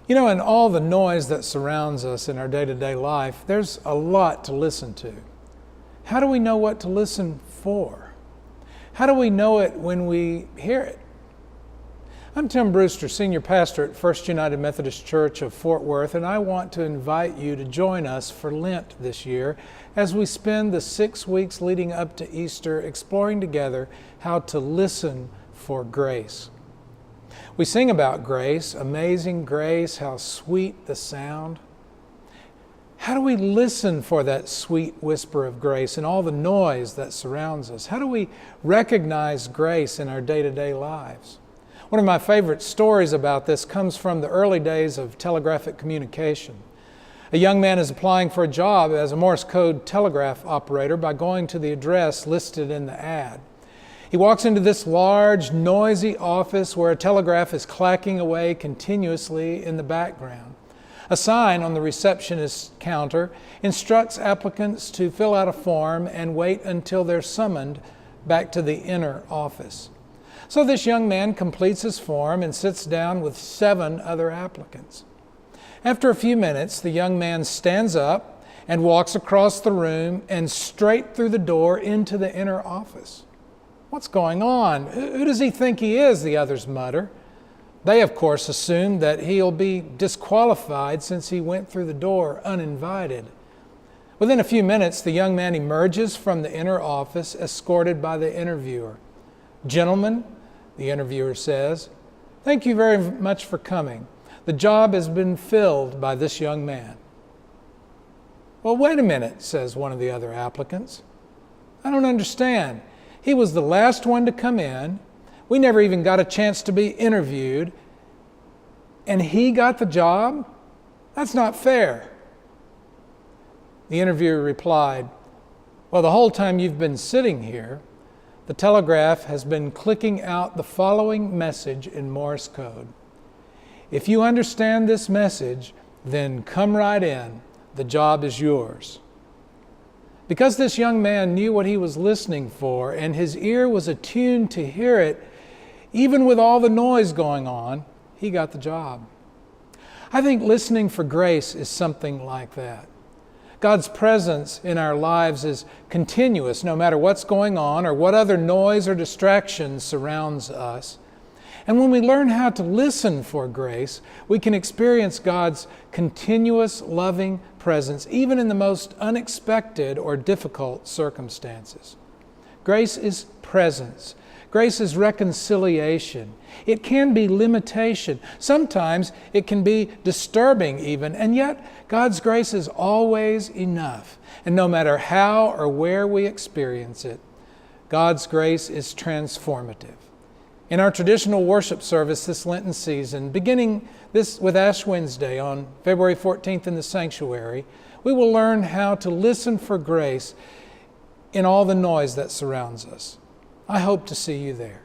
You know, in all the noise that surrounds us in our day-to-day life, there's a lot to listen to. How do we know what to listen for? How do we know it when we hear it? I'm Tim Bruster, Senior Pastor at First United Methodist Church of Fort Worth, and I want to invite you to join us for Lent this year as we spend the 6 weeks leading up to Easter exploring together how to listen for grace. We sing about grace, amazing grace, how sweet the sound. How do we listen for that sweet whisper of grace in all the noise that surrounds us? How do we recognize grace in our day-to-day lives? One of my favorite stories about this comes from the early days of telegraphic communication. A young man is applying for a job as a Morse code telegraph operator by going to the address listed in the ad. He walks into this large, noisy office where a telegraph is clacking away continuously in the background. A sign on the receptionist's counter instructs applicants to fill out a form and wait until they're summoned back to the inner office. So this young man completes his form and sits down with 7 other applicants. After a few minutes, the young man stands up and walks across the room and straight through the door into the inner office. What's going on? Who does he think he is? The others mutter. They, of course, assume that he'll be disqualified since he went through the door uninvited. Within a few minutes, the young man emerges from the inner office, escorted by the interviewer. "Gentlemen," the interviewer says, "thank you very much for coming. The job has been filled by this young man." "Well, wait a minute," says one of the other applicants. "I don't understand. He was the last one to come in. We never even got a chance to be interviewed. And he got the job? That's not fair." The interviewer replied, "Well, the whole time you've been sitting here, the telegraph has been clicking out the following message in Morse code. If you understand this message, then come right in. The job is yours." Because this young man knew what he was listening for and his ear was attuned to hear it, even with all the noise going on, he got the job. I think listening for grace is something like that. God's presence in our lives is continuous no matter what's going on or what other noise or distraction surrounds us. And when we learn how to listen for grace, we can experience God's continuous loving presence even in the most unexpected or difficult circumstances. Grace is presence. Grace is reconciliation. It can be limitation. Sometimes it can be disturbing even, and yet God's grace is always enough. And no matter how or where we experience it, God's grace is transformative. In our traditional worship service this Lenten season, beginning this with Ash Wednesday on February 14th in the sanctuary, we will learn how to listen for grace in all the noise that surrounds us. I hope to see you there.